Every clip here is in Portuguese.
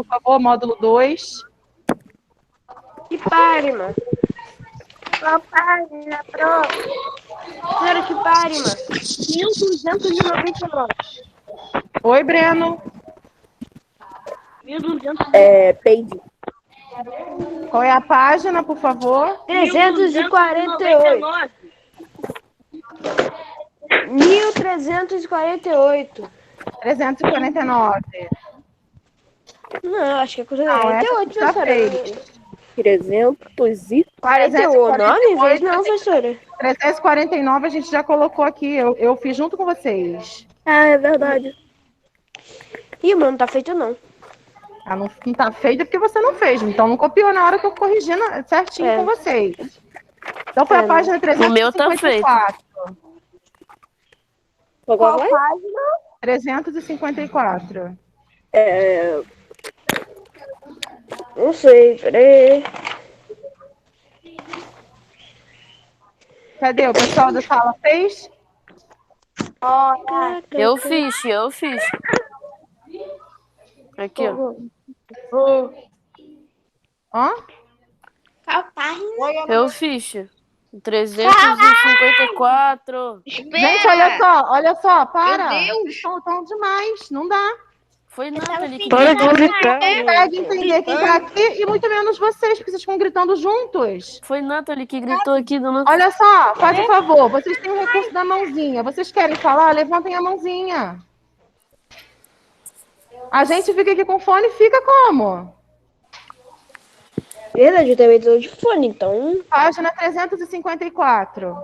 por favor, módulo 2. Que pare, mano. Qual página, prof? Senhora, que pare, mano. 1299. Oi, Breno. 1200. Peide. Qual é a página, por favor? 348. 1348. 349. Não, acho que é coisa Não, essa 48, já professora. fez. 49 vezes não, professora. 349 a gente já colocou aqui. Eu fiz junto com vocês. Ah, é verdade. Ih, mano, não tá feito não. Ah, não tá feito porque você não fez. Então não copiou na hora que eu corrigi certinho com vocês. Então foi a página 354. O meu tá feito. Qual página? 354. Não sei, peraí. Cadê? O pessoal da sala fez? Eu fiz. Aqui, ó. Hã? Qual página? Eu fiz. 354. Gente, olha só, para. Meu Deus. Vocês estão demais, não dá. Foi Nathalie que Para de gritou. gritar. Não consegue entender quem tá aqui e muito menos vocês, porque vocês ficam gritando juntos. Foi Nathalie que gritou aqui do nosso... Olha só, faz um favor, vocês têm o recurso da mãozinha. Vocês querem falar? Levantem a mãozinha. A gente fica aqui com fone, fica como? Verdade, eu também tô de fone, então. Página 354.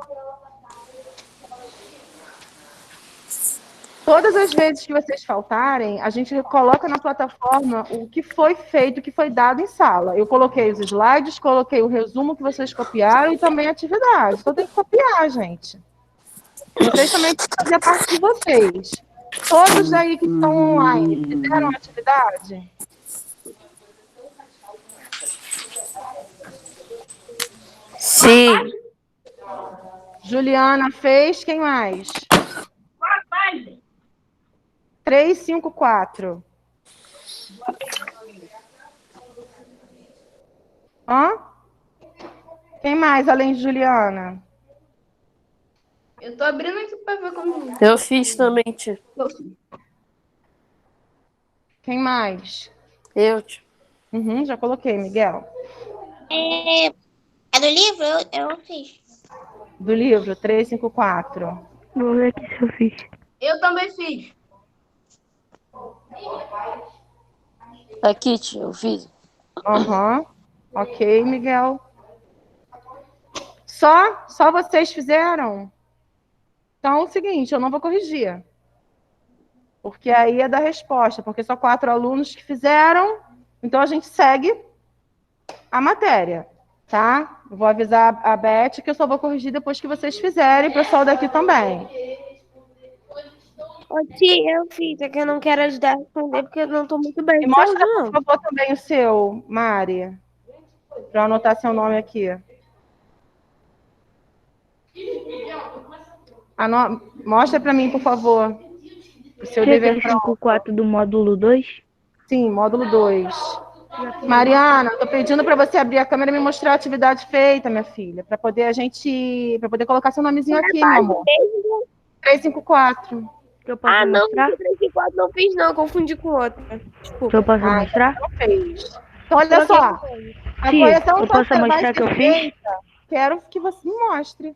Todas as vezes que vocês faltarem, a gente coloca na plataforma o que foi feito, o que foi dado em sala. Eu coloquei os slides, coloquei o resumo que vocês copiaram e também a atividade. Então tem que copiar, gente. Vocês também têm que fazer a parte de vocês. Todos aí que estão online, fizeram a atividade? Sim. Juliana fez, quem mais? 354. Hã? Quem mais, além de Juliana? Eu tô abrindo aqui pra ver como... Eu fiz também, tia. Quem mais? Eu, tia. Já coloquei, Miguel. É do livro? Eu fiz. Do livro, 354. Vou ver aqui se eu fiz. Eu também fiz. Aqui, tia, eu fiz. Ok, Miguel. Só vocês fizeram? Então é o seguinte, eu não vou corrigir. Porque aí é da resposta, porque só 4 alunos que fizeram, então a gente segue a matéria, tá? Eu vou avisar a Beth que eu só vou corrigir depois que vocês fizerem, o pessoal daqui também. Ô, tia, eu fiz. É que eu não quero ajudar a responder porque eu não tô muito bem. E mostra, por favor, também o seu, Mari, para eu anotar seu nome aqui. Mostra para mim, por favor, o seu dever pronto. 354 do módulo 2? Sim, módulo 2. Mariana, estou pedindo para você abrir a câmera e me mostrar a atividade feita, minha filha, para poder para poder colocar seu nomezinho aqui, meu amor. 354. Que eu posso Não, mostrar? 354 não fiz, não. Confundi com outra. Que eu posso mostrar? Não fez. Então, olha só. A Sim, correção eu só posso vai mostrar ser que eu fiz? feita. Quero que você me mostre.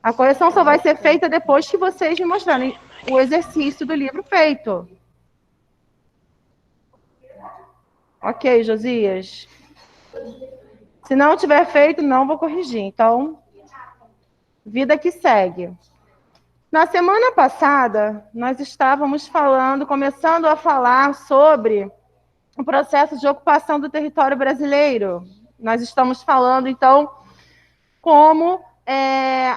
A correção só vai ser feita depois que vocês me mostrarem o exercício do livro feito. Ok, Josias. Se não tiver feito, não vou corrigir. Então, vida que segue. Na semana passada, nós estávamos começando a falar sobre o processo de ocupação do território brasileiro. Nós estamos falando, então, como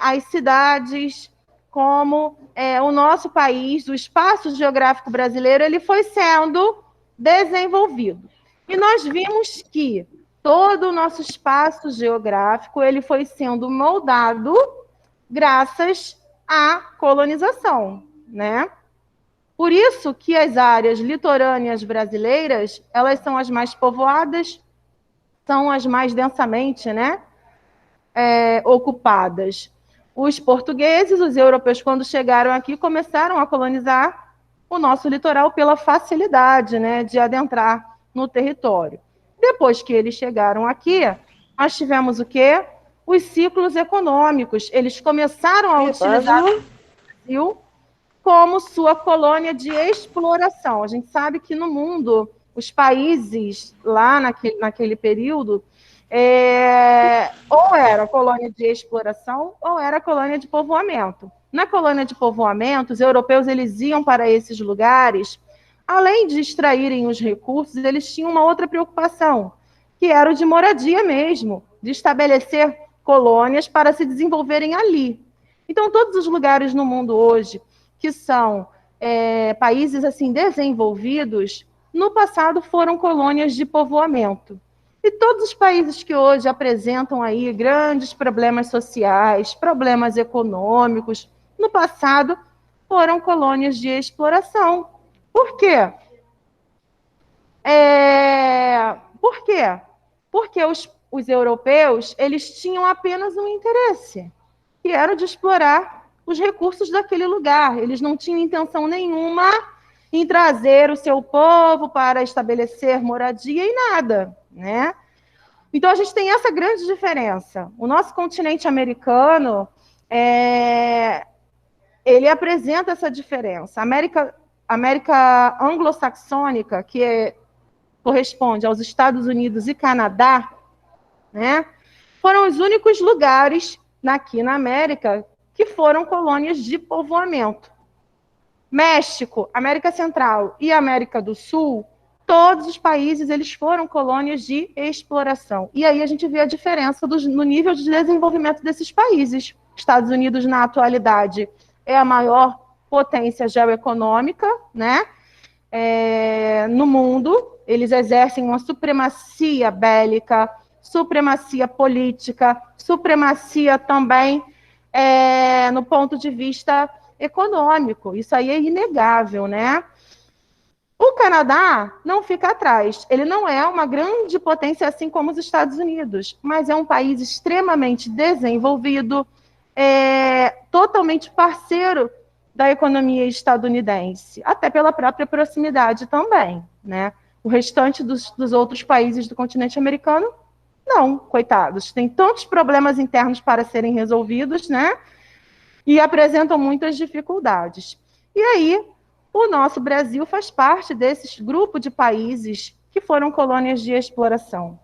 as cidades, como o nosso país, o espaço geográfico brasileiro, ele foi sendo desenvolvido. E nós vimos que todo o nosso espaço geográfico ele foi sendo moldado graças à colonização, né? Por isso que as áreas litorâneas brasileiras, elas são as mais povoadas, são as mais densamente, né, ocupadas. Os portugueses, os europeus, quando chegaram aqui, começaram a colonizar o nosso litoral pela facilidade, né, de adentrar no território. Depois que eles chegaram aqui, nós tivemos o quê? Os ciclos econômicos. Eles começaram a utilizar o Brasil como sua colônia de exploração. A gente sabe que no mundo, os países lá naquele período, ou era colônia de exploração ou era colônia de povoamento. Na colônia de povoamento, os europeus eles iam para esses lugares, além de extraírem os recursos, eles tinham uma outra preocupação, que era o de moradia mesmo, de estabelecer colônias para se desenvolverem ali. Então, todos os lugares no mundo hoje que são países assim desenvolvidos, no passado foram colônias de povoamento. E todos os países que hoje apresentam aí grandes problemas sociais, problemas econômicos, no passado foram colônias de exploração. Por quê? Por quê? Porque os europeus eles tinham apenas um interesse, que era o de explorar os recursos daquele lugar. Eles não tinham intenção nenhuma em trazer o seu povo para estabelecer moradia e nada, né? Então, a gente tem essa grande diferença. O nosso continente americano, ele apresenta essa diferença. A América anglo-saxônica, que corresponde aos Estados Unidos e Canadá, né, foram os únicos lugares aqui na América que foram colônias de povoamento. México, América Central e América do Sul, todos os países eles foram colônias de exploração. E aí a gente vê a diferença no nível de desenvolvimento desses países. Estados Unidos, na atualidade, é a maior potência geoeconômica, né, no mundo. Eles exercem uma supremacia bélica, supremacia política, supremacia também no ponto de vista econômico. Isso aí é inegável, né? O Canadá não fica atrás. Ele não é uma grande potência assim como os Estados Unidos, mas é um país extremamente desenvolvido, totalmente parceiro da economia estadunidense, até pela própria proximidade também, né? O restante dos outros países do continente americano, não, coitados. Tem tantos problemas internos para serem resolvidos, né? E apresentam muitas dificuldades. E aí, o nosso Brasil faz parte desse grupo de países que foram colônias de exploração.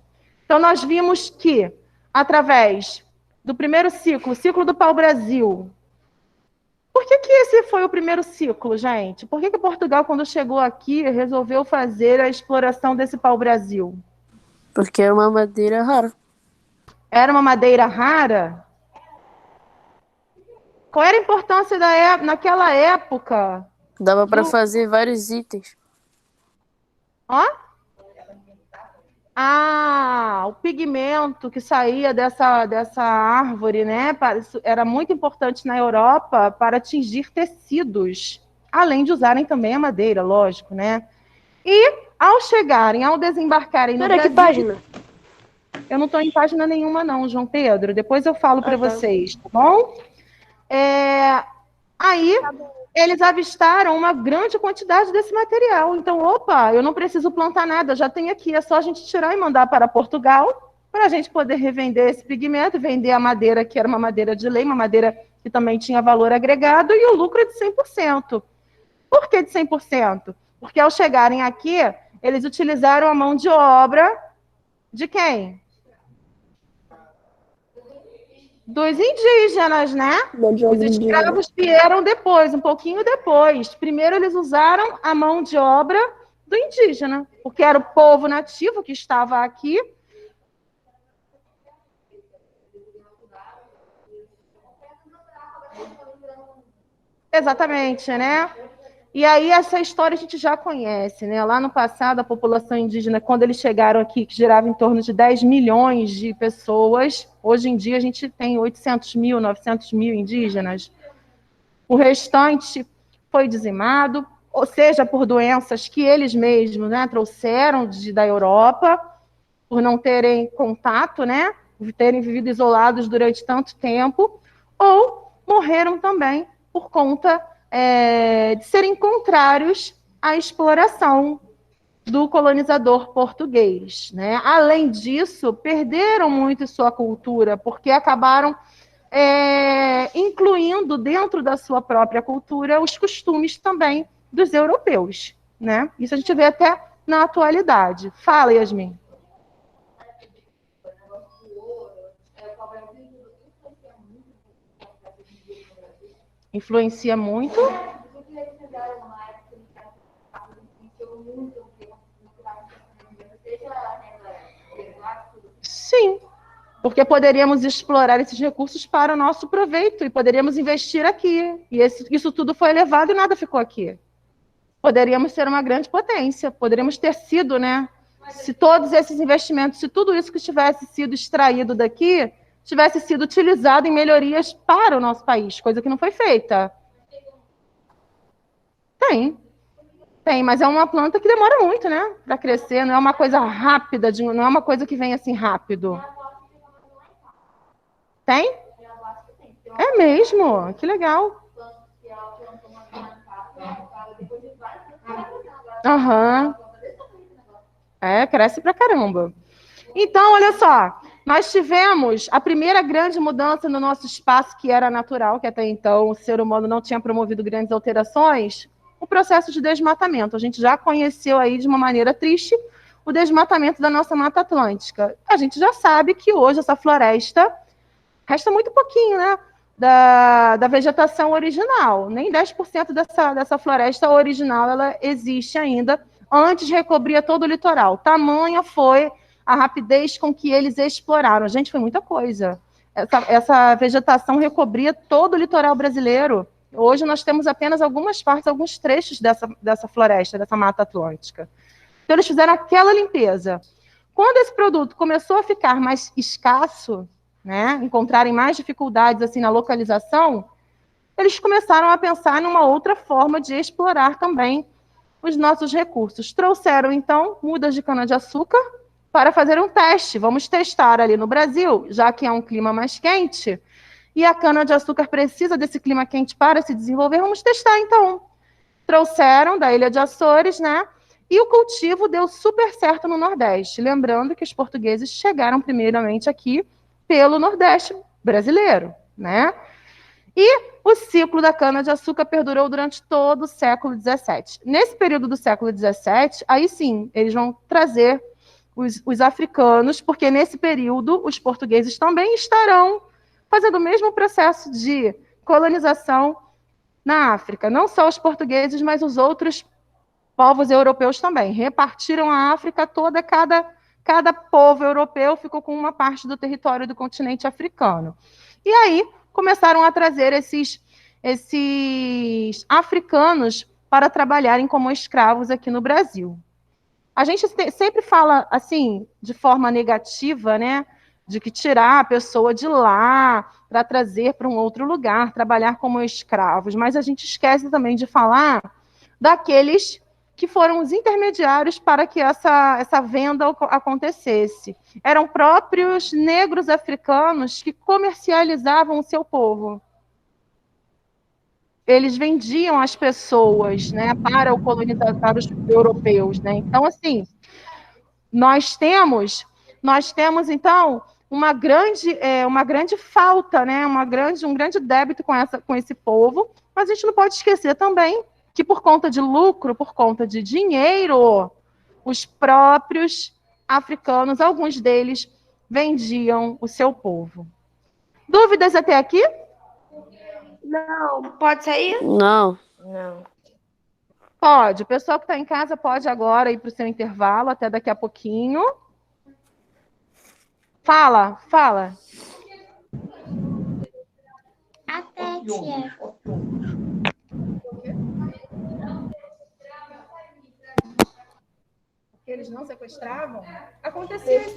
Então, nós vimos que, através do primeiro ciclo, o ciclo do pau-brasil. Por que esse foi o primeiro ciclo, gente? Por que Portugal, quando chegou aqui, resolveu fazer a exploração desse pau-brasil? Porque é uma madeira rara. Era uma madeira rara? Qual era a importância naquela época? Dava para fazer vários itens. Ó? O pigmento que saía dessa árvore, né? Era muito importante na Europa para atingir tecidos, além de usarem também a madeira, lógico, né? E ao desembarcarem no Brasil... que página? Eu não estou em página nenhuma não, João Pedro. Depois eu falo para vocês, tá bom? Aí, eles avistaram uma grande quantidade desse material. Então, eu não preciso plantar nada, já tem aqui. É só a gente tirar e mandar para Portugal, para a gente poder revender esse pigmento, vender a madeira, que era uma madeira de lei, uma madeira que também tinha valor agregado, e o lucro é de 100%. Por que de 100%? Porque ao chegarem aqui, eles utilizaram a mão de obra de quem? Dos indígenas, né? Os escravos vieram depois, um pouquinho depois. Primeiro eles usaram a mão de obra do indígena, porque era o povo nativo que estava aqui. Exatamente, né? E aí essa história a gente já conhece, né? Lá no passado, a população indígena, quando eles chegaram aqui, que girava em torno de 10 milhões de pessoas, hoje em dia a gente tem 800 mil, 900 mil indígenas. O restante foi dizimado, ou seja, por doenças que eles mesmos, né, trouxeram da Europa, por não terem contato, né, por terem vivido isolados durante tanto tempo, ou morreram também por conta de serem contrários à exploração do colonizador português, né? Além disso, perderam muito sua cultura, porque acabaram incluindo dentro da sua própria cultura os costumes também dos europeus, né? Isso a gente vê até na atualidade. Fala, Yasmin. Influencia muito? Sim, porque poderíamos explorar esses recursos para o nosso proveito e poderíamos investir aqui. E isso tudo foi levado e nada ficou aqui. Poderíamos ser uma grande potência, poderíamos ter sido, né? Se todos esses investimentos, se tudo isso que tivesse sido extraído daqui, tivesse sido utilizado em melhorias para o nosso país, coisa que não foi feita. Tem, mas é uma planta que demora muito, né? Para crescer, não é uma coisa rápida, não é uma coisa que vem assim rápido. Tem? É mesmo? Que legal. Aham. Cresce pra caramba. Então, olha só, nós tivemos a primeira grande mudança no nosso espaço, que era natural, que até então o ser humano não tinha promovido grandes alterações, o processo de desmatamento. A gente já conheceu aí de uma maneira triste o desmatamento da nossa Mata Atlântica. A gente já sabe que hoje essa floresta resta muito pouquinho, né? Da vegetação original. Nem 10% dessa floresta original ela existe ainda. Antes recobria todo o litoral. Tamanha foi a rapidez com que eles exploraram. Gente, foi muita coisa. Essa vegetação recobria todo o litoral brasileiro. Hoje nós temos apenas algumas partes, alguns trechos dessa floresta, dessa Mata Atlântica. Então eles fizeram aquela limpeza. Quando esse produto começou a ficar mais escasso, né, encontrarem mais dificuldades assim na localização, eles começaram a pensar numa outra forma de explorar também os nossos recursos. Trouxeram, então, mudas de cana-de-açúcar para fazer um teste. Vamos testar ali no Brasil, já que é um clima mais quente, e a cana-de-açúcar precisa desse clima quente para se desenvolver, vamos testar, então. Trouxeram da Ilha de Açores, né, e o cultivo deu super certo no Nordeste. Lembrando que os portugueses chegaram primeiramente aqui pelo Nordeste brasileiro, né? E o ciclo da cana-de-açúcar perdurou durante todo o século XVII. Nesse período do século XVII, aí sim, eles vão trazer os africanos, porque nesse período os portugueses também estarão fazendo o mesmo processo de colonização na África. Não só os portugueses, mas os outros povos europeus também. Repartiram a África toda, cada povo europeu ficou com uma parte do território do continente africano. E aí começaram a trazer esses africanos para trabalharem como escravos aqui no Brasil. A gente sempre fala, assim, de forma negativa, né, de que tirar a pessoa de lá para trazer para um outro lugar, trabalhar como escravos, mas a gente esquece também de falar daqueles que foram os intermediários para que essa venda acontecesse. Eram próprios negros africanos que comercializavam o seu povo. Eles vendiam as pessoas, né, para para os europeus, né? Então, assim, nós temos então uma grande falta, né, um grande débito com esse povo, mas a gente não pode esquecer também que por conta de lucro, por conta de dinheiro, os próprios africanos, alguns deles, vendiam o seu povo. Dúvidas até aqui? Não, pode sair? Não. Não. Pode. O pessoal que está em casa pode agora ir para o seu intervalo, até daqui a pouquinho. Fala. Até, tia. Eles não sequestravam? Acontecia isso.